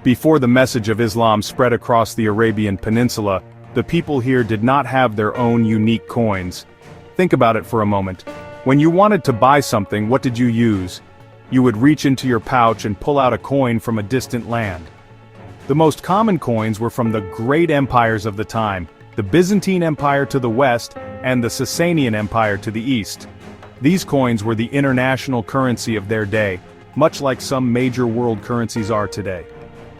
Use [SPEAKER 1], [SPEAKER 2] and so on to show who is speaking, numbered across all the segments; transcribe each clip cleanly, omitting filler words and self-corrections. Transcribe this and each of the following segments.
[SPEAKER 1] Before the message of Islam spread across the Arabian Peninsula, the people here did not have their own unique coins. Think about it for a moment. When you wanted to buy something, what did you use? You would reach into your pouch and pull out a coin from a distant land. The most common coins were from the great empires of the time, the Byzantine Empire to the west and the Sasanian Empire to the east. These coins were the international currency of their day, much like some major world currencies are today.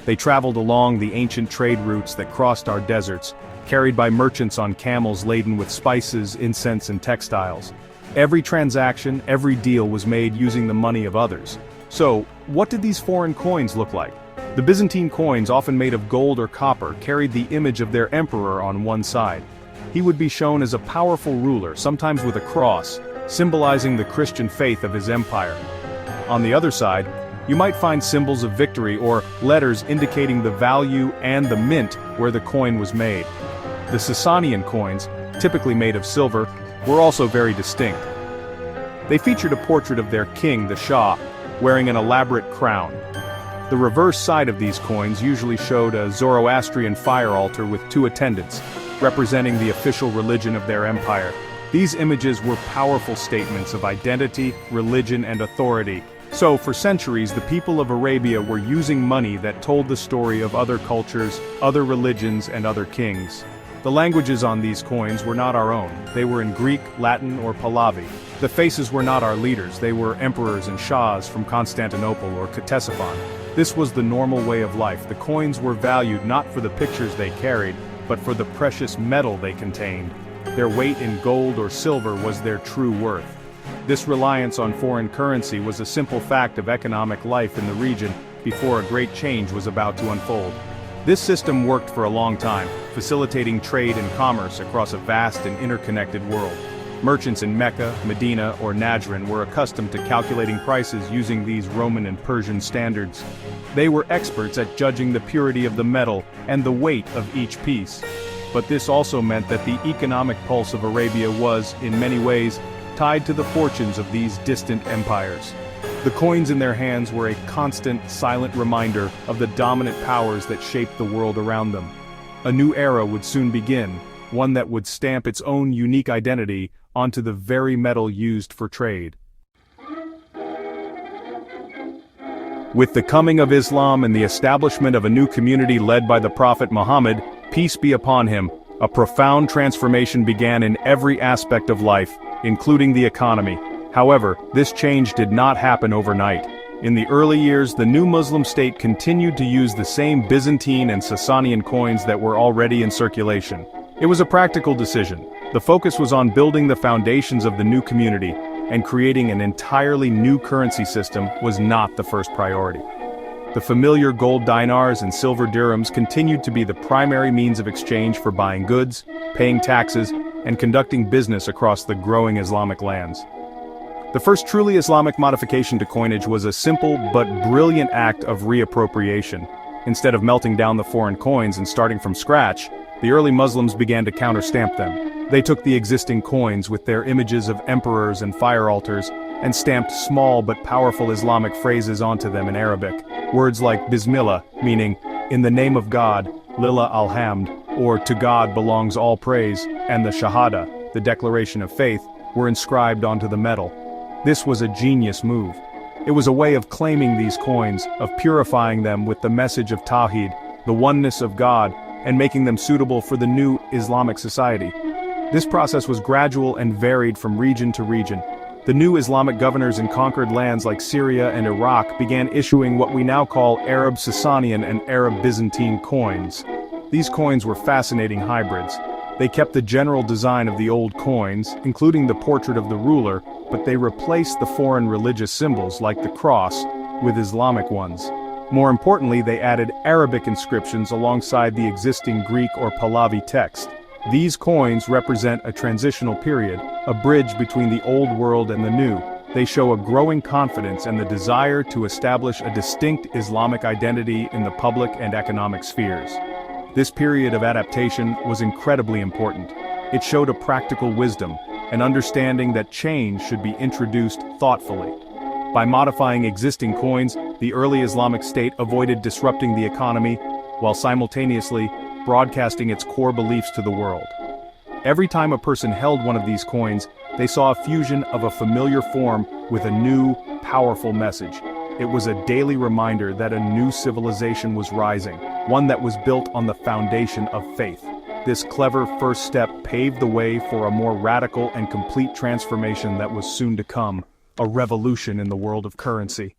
[SPEAKER 1] They traveled along the ancient trade routes that crossed our deserts, carried by merchants on camels laden with spices, incense and textiles. Every transaction, every deal was made using the money of others. So, what did these foreign coins look like? The Byzantine coins, often made of gold or copper, carried the image of their emperor on one side. He would be shown as a powerful ruler, sometimes with a cross, symbolizing the Christian faith of his empire. On the other side, you might find symbols of victory or letters indicating the value and the mint where the coin was made. The Sasanian coins, typically made of silver, were also very distinct. They featured a portrait of their king, the Shah, wearing an elaborate crown. The reverse side of these coins usually showed a Zoroastrian fire altar with two attendants, representing the official religion of their empire. These images were powerful statements of identity, religion, and authority. So, for centuries, the people of Arabia were using money that told the story of other cultures, other religions, and other kings. The languages on these coins were not our own. They were in Greek, Latin, or Pahlavi. The faces were not our leaders. They were emperors and shahs from Constantinople or Ctesiphon. This was the normal way of life. The coins were valued not for the pictures they carried, but for the precious metal they contained. Their weight in gold or silver was their true worth. This reliance on foreign currency was a simple fact of economic life in the region before a great change was about to unfold. This system worked for a long time, facilitating trade and commerce across a vast and interconnected world. Merchants in Mecca, Medina, or Najran were accustomed to calculating prices using these Roman and Persian standards. They were experts at judging the purity of the metal and the weight of each piece. But this also meant that the economic pulse of Arabia was, in many ways, tied to the fortunes of these distant empires. The coins in their hands were a constant, silent reminder of the dominant powers that shaped the world around them. A new era would soon begin, one that would stamp its own unique identity onto the very metal used for trade. With the coming of Islam and the establishment of a new community led by the Prophet Muhammad, peace be upon him, a profound transformation began in every aspect of life, including the economy. However, this change did not happen overnight. In the early years, the new Muslim state continued to use the same Byzantine and Sasanian coins that were already in circulation. It was a practical decision. The focus was on building the foundations of the new community, and creating an entirely new currency system was not the first priority. The familiar gold dinars and silver dirhams continued to be the primary means of exchange for buying goods, paying taxes, and conducting business across the growing Islamic lands. The first truly Islamic modification to coinage was a simple but brilliant act of reappropriation. Instead of melting down the foreign coins and starting from scratch, the early Muslims began to counterstamp them. They took the existing coins with their images of emperors and fire altars, and stamped small but powerful Islamic phrases onto them in Arabic. Words like Bismillah, meaning, in the name of God, Lillah alhamd, or to God belongs all praise, and the Shahada, the declaration of faith, were inscribed onto the metal. This was a genius move. It was a way of claiming these coins, of purifying them with the message of Tawhid, the oneness of God, and making them suitable for the new Islamic society. This process was gradual and varied from region to region. The new Islamic governors in conquered lands like Syria and Iraq began issuing what we now call Arab Sasanian and Arab Byzantine coins. These coins were fascinating hybrids. They kept the general design of the old coins, including the portrait of the ruler, but they replaced the foreign religious symbols like the cross with Islamic ones. More importantly, they added Arabic inscriptions alongside the existing Greek or Pahlavi text. These coins represent a transitional period, a bridge between the old world and the new. They show a growing confidence and the desire to establish a distinct Islamic identity in the public and economic spheres. This period of adaptation was incredibly important. It showed a practical wisdom, an understanding that change should be introduced thoughtfully. By modifying existing coins, the early Islamic State avoided disrupting the economy, while simultaneously broadcasting its core beliefs to the world. Every time a person held one of these coins, they saw a fusion of a familiar form with a new, powerful message. It was a daily reminder that a new civilization was rising, one that was built on the foundation of faith. This clever first step paved the way for a more radical and complete transformation that was soon to come, a revolution in the world of currency.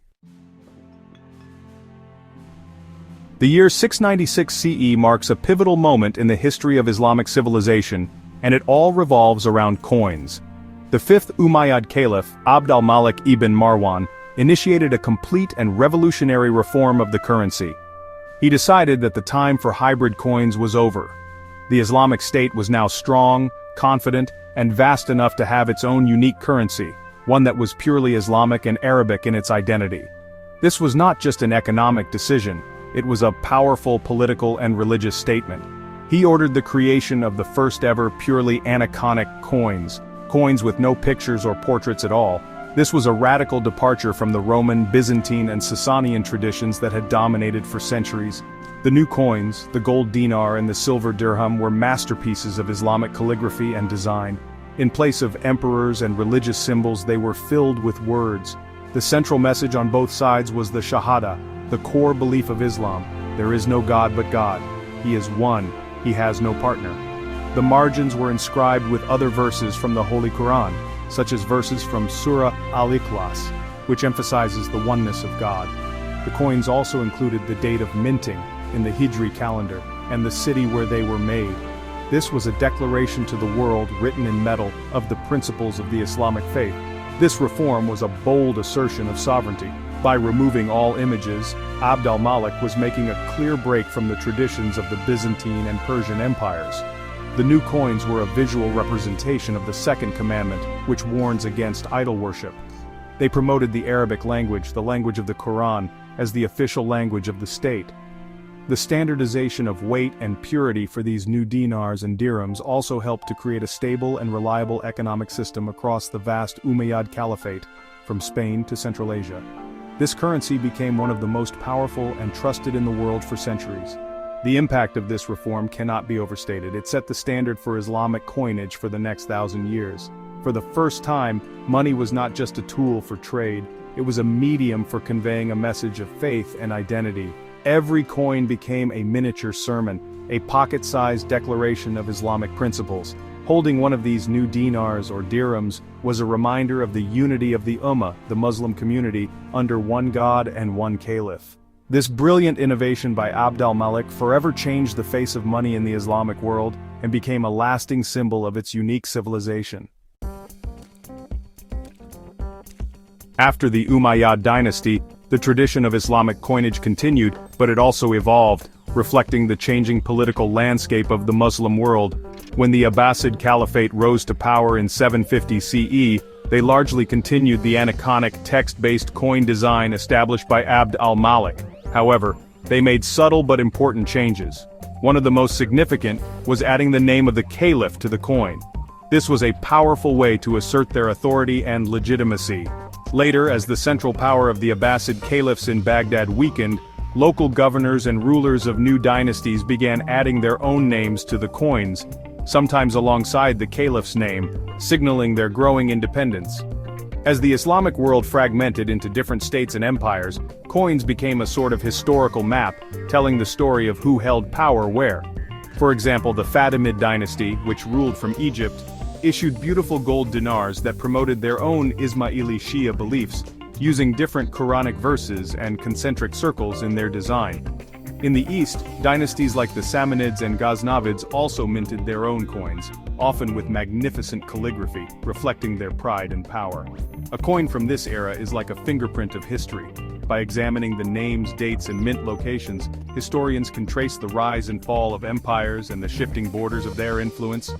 [SPEAKER 1] The year 696 CE marks a pivotal moment in the history of Islamic civilization, and it all revolves around coins. The fifth Umayyad Caliph, Abd al-Malik ibn Marwan, initiated a complete and revolutionary reform of the currency. He decided that the time for hybrid coins was over. The Islamic State was now strong, confident, and vast enough to have its own unique currency, one that was purely Islamic and Arabic in its identity. This was not just an economic decision, it was a powerful political and religious statement. He ordered the creation of the first ever purely aniconic coins with no pictures or portraits at all. This was a radical departure from the Roman, Byzantine, and Sasanian traditions that had dominated for centuries. The new coins, the gold dinar and the silver dirham, were masterpieces of Islamic calligraphy and design. In place of emperors and religious symbols, they were filled with words. The central message on both sides was the Shahada, the core belief of Islam: there is no God but God. He is one, he has no partner. The margins were inscribed with other verses from the Holy Quran, such as verses from Surah Al-Ikhlas, which emphasizes the oneness of God. The coins also included the date of minting in the Hijri calendar, and the city where they were made. This was a declaration to the world written in metal of the principles of the Islamic faith. This reform was a bold assertion of sovereignty. By removing all images, Abd al-Malik was making a clear break from the traditions of the Byzantine and Persian empires. The new coins were a visual representation of the second commandment, which warns against idol worship. They promoted the Arabic language, the language of the Quran, as the official language of the state. The standardization of weight and purity for these new dinars and dirhams also helped to create a stable and reliable economic system across the vast Umayyad Caliphate, from Spain to Central Asia. This currency became one of the most powerful and trusted in the world for centuries. The impact of this reform cannot be overstated. It set the standard for Islamic coinage for the next 1,000 years. For the first time, money was not just a tool for trade, it was a medium for conveying a message of faith and identity. Every coin became a miniature sermon, a pocket-sized declaration of Islamic principles. Holding one of these new dinars or dirhams was a reminder of the unity of the Ummah, the Muslim community, under one God and one Caliph. This brilliant innovation by Abd al-Malik forever changed the face of money in the Islamic world and became a lasting symbol of its unique civilization. After the Umayyad dynasty, the tradition of Islamic coinage continued, but it also evolved, reflecting the changing political landscape of the Muslim world. When the Abbasid Caliphate rose to power in 750 CE, they largely continued the aniconic text-based coin design established by Abd al-Malik. However, they made subtle but important changes. One of the most significant was adding the name of the caliph to the coin. This was a powerful way to assert their authority and legitimacy. Later, as the central power of the Abbasid caliphs in Baghdad weakened, local governors and rulers of new dynasties began adding their own names to the coins, sometimes alongside the caliph's name, signaling their growing independence. As the Islamic world fragmented into different states and empires, coins became a sort of historical map, telling the story of who held power where. For example, the Fatimid dynasty, which ruled from Egypt, issued beautiful gold dinars that promoted their own Ismaili Shia beliefs, using different Quranic verses and concentric circles in their design. In the East, dynasties like the Samanids and Ghaznavids also minted their own coins, often with magnificent calligraphy, reflecting their pride and power. A coin from this era is like a fingerprint of history. By examining the names, dates, and mint locations, historians can trace the rise and fall of empires and the shifting borders of their influence.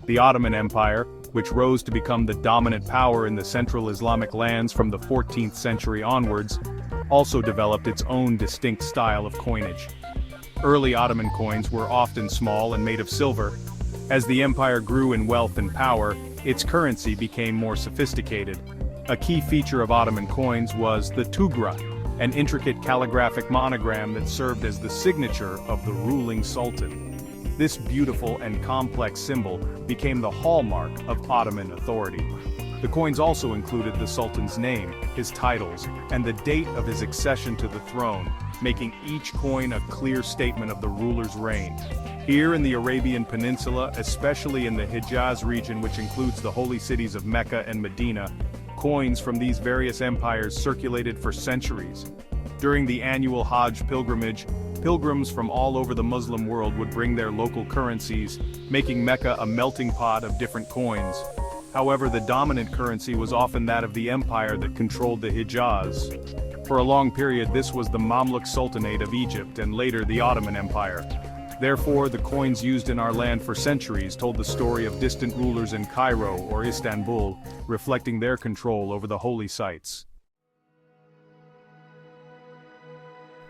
[SPEAKER 1] The Ottoman Empire, which rose to become the dominant power in the Central Islamic lands from the 14th century onwards, also developed its own distinct style of coinage. Early Ottoman coins were often small and made of silver. As the empire grew in wealth and power, its currency became more sophisticated. A key feature of Ottoman coins was the tugra, an intricate calligraphic monogram that served as the signature of the ruling sultan. This beautiful and complex symbol became the hallmark of Ottoman authority. The coins also included the sultan's name, his titles, and the date of his accession to the throne, making each coin a clear statement of the ruler's reign. Here in the Arabian Peninsula, especially in the Hijaz region, which includes the holy cities of Mecca and Medina, coins from these various empires circulated for centuries. During the annual Hajj pilgrimage, pilgrims from all over the Muslim world would bring their local currencies, making Mecca a melting pot of different coins. However, the dominant currency was often that of the empire that controlled the Hijaz. For a long period, this was the Mamluk Sultanate of Egypt and later the Ottoman Empire. Therefore, the coins used in our land for centuries told the story of distant rulers in Cairo or Istanbul, reflecting their control over the holy sites.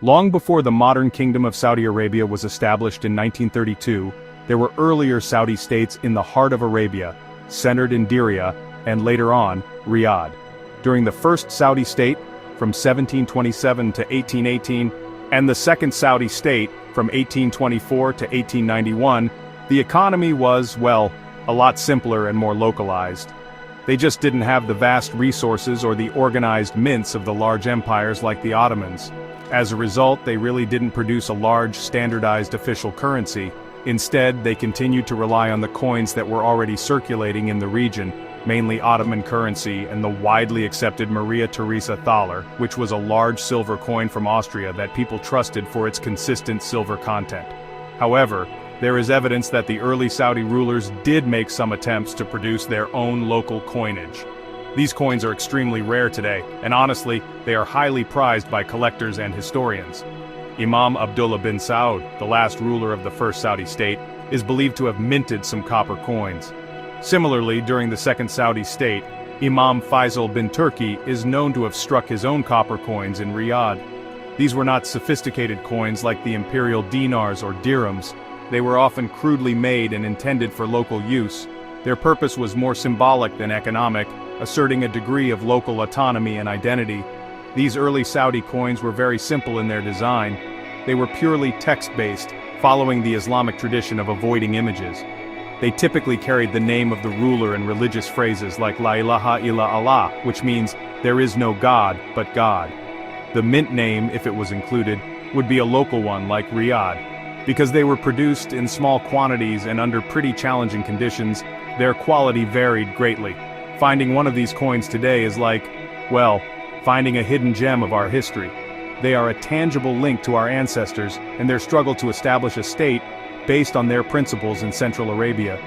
[SPEAKER 1] Long before the modern Kingdom of Saudi Arabia was established in 1932, there were earlier Saudi states in the heart of Arabia, centered in Diriyah, and later on, Riyadh. During the first Saudi state, from 1727 to 1818, and the second Saudi state, from 1824 to 1891, the economy was, well, a lot simpler and more localized. They just didn't have the vast resources or the organized mints of the large empires like the Ottomans. As a result, they really didn't produce a large, standardized official currency. Instead, they continued to rely on the coins that were already circulating in the region, mainly Ottoman currency and the widely accepted Maria Theresa thaler, which was a large silver coin from Austria that people trusted for its consistent silver content. However, there is evidence that the early Saudi rulers did make some attempts to produce their own local coinage. These coins are extremely rare today, and honestly, they are highly prized by collectors and historians. Imam Abdullah bin Saud, the last ruler of the first Saudi state, is believed to have minted some copper coins. Similarly, during the second Saudi state, Imam Faisal bin Turki is known to have struck his own copper coins in Riyadh. These were not sophisticated coins like the imperial dinars or dirhams. They were often crudely made and intended for local use. Their purpose was more symbolic than economic, asserting a degree of local autonomy and identity. These early Saudi coins were very simple in their design. They were purely text-based, following the Islamic tradition of avoiding images. They typically carried the name of the ruler and religious phrases like La ilaha illa Allah, which means, there is no God but God. The mint name, if it was included, would be a local one like Riyadh. Because they were produced in small quantities and under pretty challenging conditions, their quality varied greatly. Finding one of these coins today is like, well, finding a hidden gem of our history. They are a tangible link to our ancestors and their struggle to establish a state based on their principles in Central Arabia.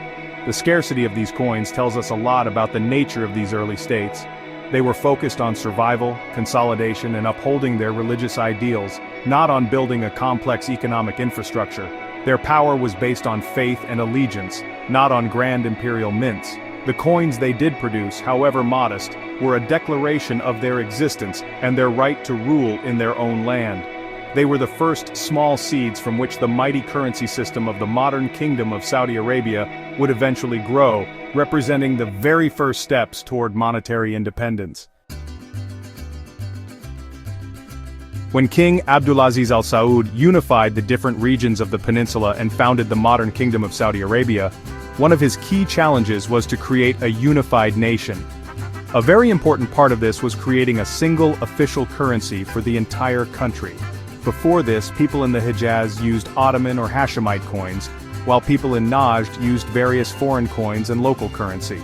[SPEAKER 1] The scarcity of these coins tells us a lot about the nature of these early states. They were focused on survival, consolidation, and upholding their religious ideals, not on building a complex economic infrastructure. Their power was based on faith and allegiance, not on grand imperial mints. The coins they did produce, however modest, were a declaration of their existence and their right to rule in their own land. They were the first small seeds from which the mighty currency system of the modern Kingdom of Saudi Arabia would eventually grow, representing the very first steps toward monetary independence. When King Abdulaziz Al Saud unified the different regions of the peninsula and founded the modern Kingdom of Saudi Arabia, one of his key challenges was to create a unified nation. A very important part of this was creating a single official currency for the entire country. Before this, people in the Hijaz used Ottoman or Hashemite coins, while people in Najd used various foreign coins and local currency.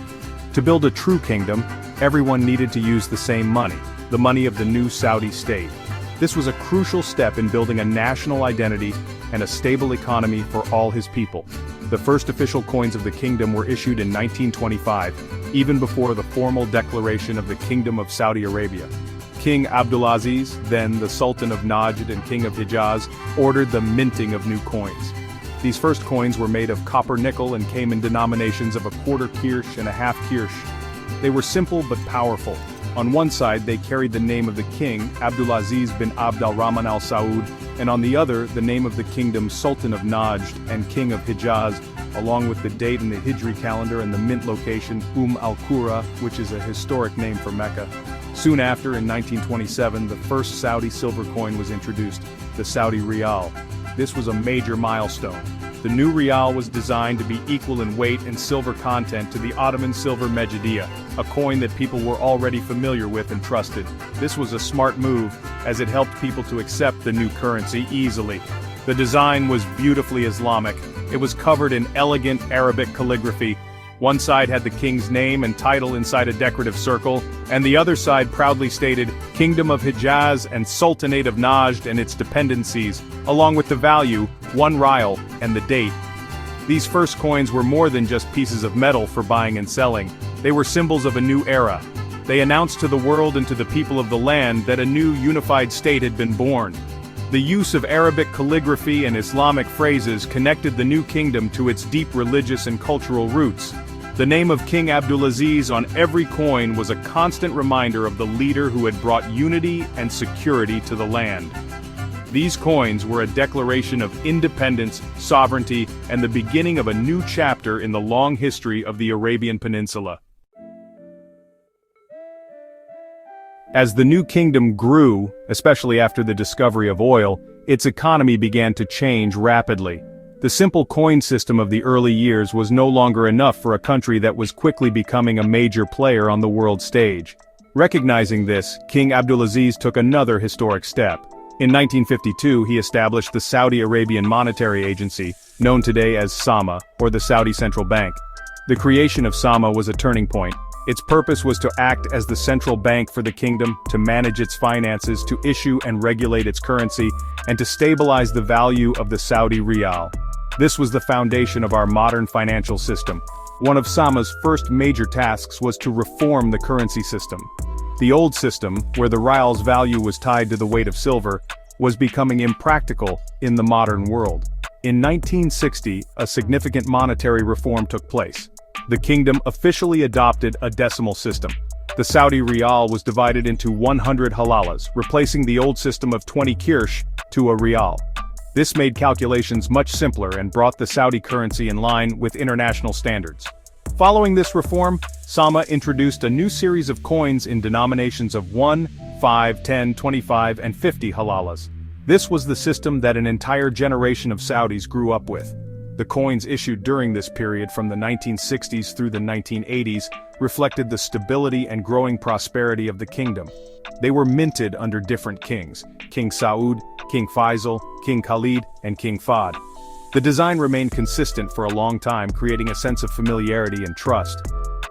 [SPEAKER 1] To build a true kingdom, everyone needed to use the same money, the money of the new Saudi state. This was a crucial step in building a national identity and a stable economy for all his people. The first official coins of the kingdom were issued in 1925, even before the formal declaration of the Kingdom of Saudi Arabia. King Abdulaziz, then the Sultan of Najd and King of Hijaz, ordered the minting of new coins. These first coins were made of copper-nickel and came in denominations of a quarter kirsch and a half kirsch. They were simple but powerful. On one side they carried the name of the king, Abdulaziz bin Abd al-Rahman al Saud, and on the other the name of the kingdom Sultan of Najd and King of Hijaz, along with the date in the Hijri calendar and the mint location al-Qura, which is a historic name for Mecca. Soon after, in 1927, the first Saudi silver coin was introduced, the Saudi Riyal. This was a major milestone. The new Riyal was designed to be equal in weight and silver content to the Ottoman silver Mejidiyya, a coin that people were already familiar with and trusted. This was a smart move, as it helped people to accept the new currency easily. The design was beautifully Islamic. It was covered in elegant Arabic calligraphy. One side had the king's name and title inside a decorative circle, and the other side proudly stated, Kingdom of Hijaz and Sultanate of Najd and its dependencies, along with the value, 1 Riyal, and the date. These first coins were more than just pieces of metal for buying and selling. They were symbols of a new era. They announced to the world and to the people of the land that a new unified state had been born. The use of Arabic calligraphy and Islamic phrases connected the new kingdom to its deep religious and cultural roots. The name of King Abdulaziz on every coin was a constant reminder of the leader who had brought unity and security to the land. These coins were a declaration of independence, sovereignty, and the beginning of a new chapter in the long history of the Arabian Peninsula. As the new kingdom grew, especially after the discovery of oil, its economy began to change rapidly. The simple coin system of the early years was no longer enough for a country that was quickly becoming a major player on the world stage. Recognizing this, King Abdulaziz took another historic step. In 1952, he established the Saudi Arabian Monetary Agency, known today as SAMA, or the Saudi Central Bank. The creation of SAMA was a turning point. Its purpose was to act as the central bank for the kingdom, to manage its finances, to issue and regulate its currency, and to stabilize the value of the Saudi Riyal. This was the foundation of our modern financial system. One of SAMA's first major tasks was to reform the currency system. The old system, where the Riyal's value was tied to the weight of silver, was becoming impractical in the modern world. In 1960, a significant monetary reform took place. The kingdom officially adopted a decimal system. The Saudi Riyal was divided into 100 halalas, replacing the old system of 20 kirsh to a riyal. This made calculations much simpler and brought the Saudi currency in line with international standards. Following this reform, SAMA introduced a new series of coins in denominations of 1, 5, 10, 25, and 50 halalas. This was the system that an entire generation of Saudis grew up with. The coins issued during this period from the 1960s through the 1980s reflected the stability and growing prosperity of the kingdom. They were minted under different kings: King Saud, King Faisal, King Khalid, and King Fahd. The design remained consistent for a long time, creating a sense of familiarity and trust.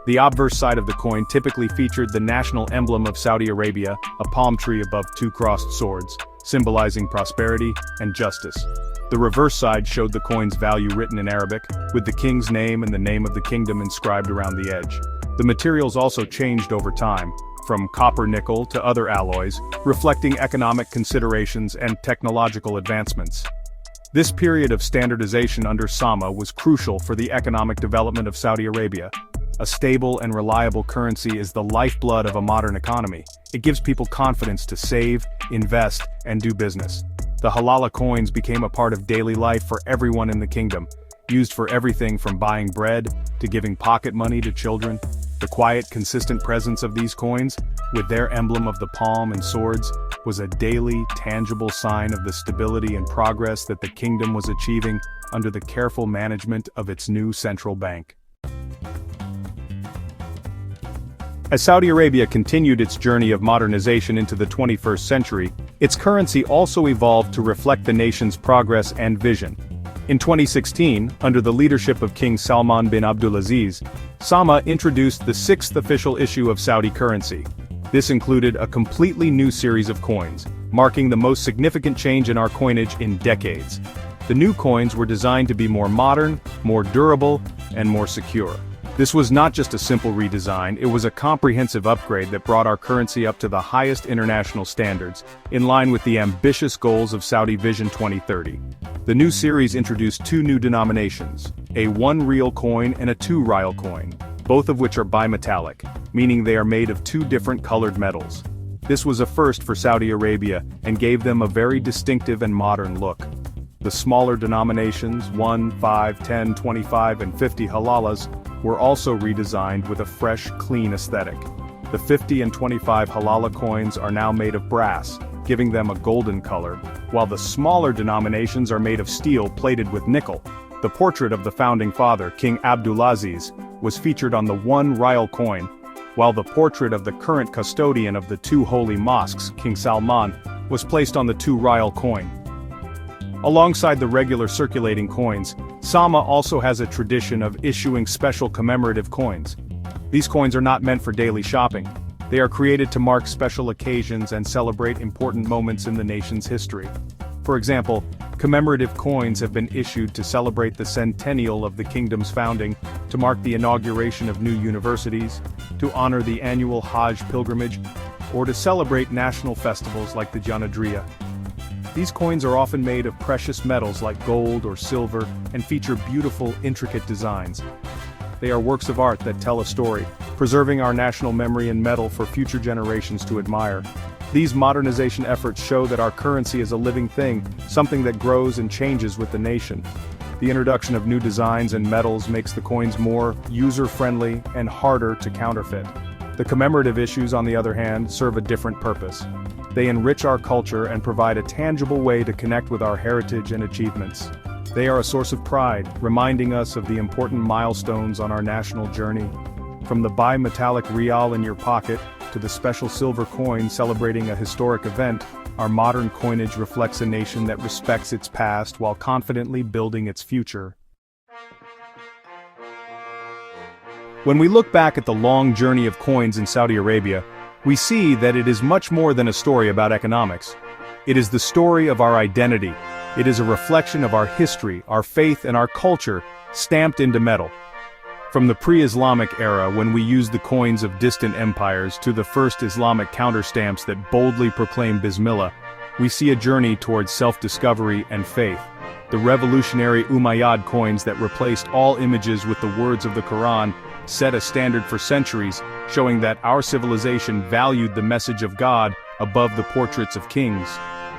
[SPEAKER 1] The obverse side of the coin typically featured the national emblem of Saudi Arabia, a palm tree above 2 crossed swords, symbolizing prosperity and justice. The reverse side showed the coin's value written in Arabic, with the king's name and the name of the kingdom inscribed around the edge. The materials also changed over time, from copper-nickel to other alloys, reflecting economic considerations and technological advancements. This period of standardization under SAMA was crucial for the economic development of Saudi Arabia. A stable and reliable currency is the lifeblood of a modern economy. It gives people confidence to save, invest, and do business. The halala coins became a part of daily life for everyone in the kingdom, used for everything from buying bread to giving pocket money to children. The quiet, consistent presence of these coins, with their emblem of the palm and swords, was a daily, tangible sign of the stability and progress that the kingdom was achieving under the careful management of its new central bank. As Saudi Arabia continued its journey of modernization into the 21st century, its currency also evolved to reflect the nation's progress and vision. In 2016, under the leadership of King Salman bin Abdulaziz, SAMA introduced the 6th official issue of Saudi currency. This included a completely new series of coins, marking the most significant change in our coinage in decades. The new coins were designed to be more modern, more durable, and more secure. This was not just a simple redesign, it was a comprehensive upgrade that brought our currency up to the highest international standards, in line with the ambitious goals of Saudi Vision 2030. The new series introduced 2 new denominations, a 1 Riyal coin and a 2 Riyal coin, both of which are bimetallic, meaning they are made of 2 different colored metals. This was a first for Saudi Arabia and gave them a very distinctive and modern look. The smaller denominations, 1, 5, 10, 25, and 50 halalas, were also redesigned with a fresh, clean aesthetic. The 50 and 25 halala coins are now made of brass, giving them a golden color, while the smaller denominations are made of steel plated with nickel. The portrait of the founding father, King Abdulaziz, was featured on the 1 rial coin, while the portrait of the current custodian of the 2 holy mosques, King Salman, was placed on the 2 rial coin. Alongside the regular circulating coins, Sama also has a tradition of issuing special commemorative coins. These coins are not meant for daily shopping. They are created to mark special occasions and celebrate important moments in the nation's history. For example, commemorative coins have been issued to celebrate the centennial of the kingdom's founding, to mark the inauguration of new universities, to honor the annual Hajj pilgrimage, or to celebrate national festivals like the Janadriya. These coins are often made of precious metals like gold or silver and feature beautiful, intricate designs. They are works of art that tell a story, preserving our national memory in metal for future generations to admire. These modernization efforts show that our currency is a living thing, something that grows and changes with the nation. The introduction of new designs and metals makes the coins more user-friendly and harder to counterfeit. The commemorative issues, on the other hand, serve a different purpose. They enrich our culture and provide a tangible way to connect with our heritage and achievements. They are a source of pride, reminding us of the important milestones on our national journey. From the bimetallic rial in your pocket, to the special silver coin celebrating a historic event, our modern coinage reflects a nation that respects its past while confidently building its future. When we look back at the long journey of coins in Saudi Arabia, we see that it is much more than a story about economics. It is the story of our identity. It is a reflection of our history, our faith, and our culture, stamped into metal. From the pre-Islamic era, when we used the coins of distant empires, to the first Islamic counterstamps that boldly proclaim Bismillah, we see a journey towards self-discovery and faith. The revolutionary Umayyad coins that replaced all images with the words of the Quran set a standard for centuries, showing that our civilization valued the message of God above the portraits of kings.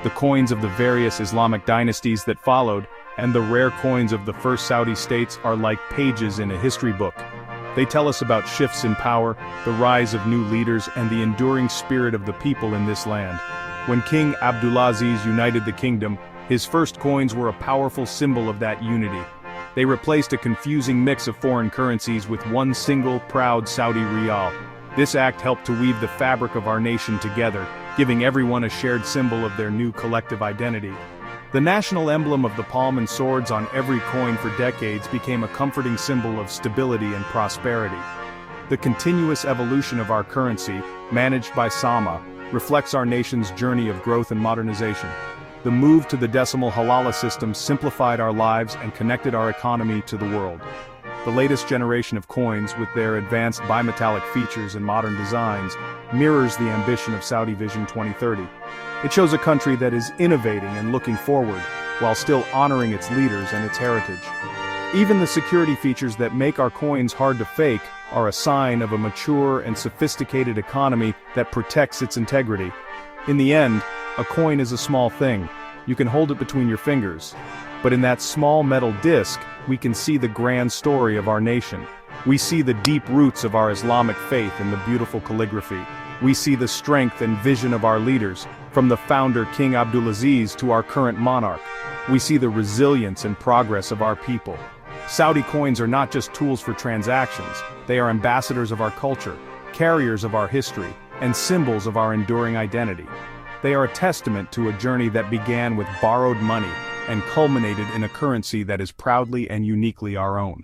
[SPEAKER 1] The coins of the various Islamic dynasties that followed, and the rare coins of the first Saudi states, are like pages in a history book. They tell us about shifts in power, the rise of new leaders, and the enduring spirit of the people in this land. When King Abdulaziz united the kingdom, his first coins were a powerful symbol of that unity. They replaced a confusing mix of foreign currencies with one single, proud Saudi rial. This act helped to weave the fabric of our nation together, giving everyone a shared symbol of their new collective identity. The national emblem of the palm and swords on every coin for decades became a comforting symbol of stability and prosperity. The continuous evolution of our currency, managed by Sama, reflects our nation's journey of growth and modernization. The move to the decimal halala system simplified our lives and connected our economy to the world. The latest generation of coins, with their advanced bimetallic features and modern designs, mirrors the ambition of Saudi Vision 2030. It shows a country that is innovating and looking forward, while still honoring its leaders and its heritage. Even the security features that make our coins hard to fake are a sign of a mature and sophisticated economy that protects its integrity. In the end, a coin is a small thing. You can hold it between your fingers. But in that small metal disc, we can see the grand story of our nation. We see the deep roots of our Islamic faith in the beautiful calligraphy. We see the strength and vision of our leaders, from the founder King Abdulaziz to our current monarch. We see the resilience and progress of our people. Saudi coins are not just tools for transactions, they are ambassadors of our culture, carriers of our history, and symbols of our enduring identity. They are a testament to a journey that began with borrowed money and culminated in a currency that is proudly and uniquely our own.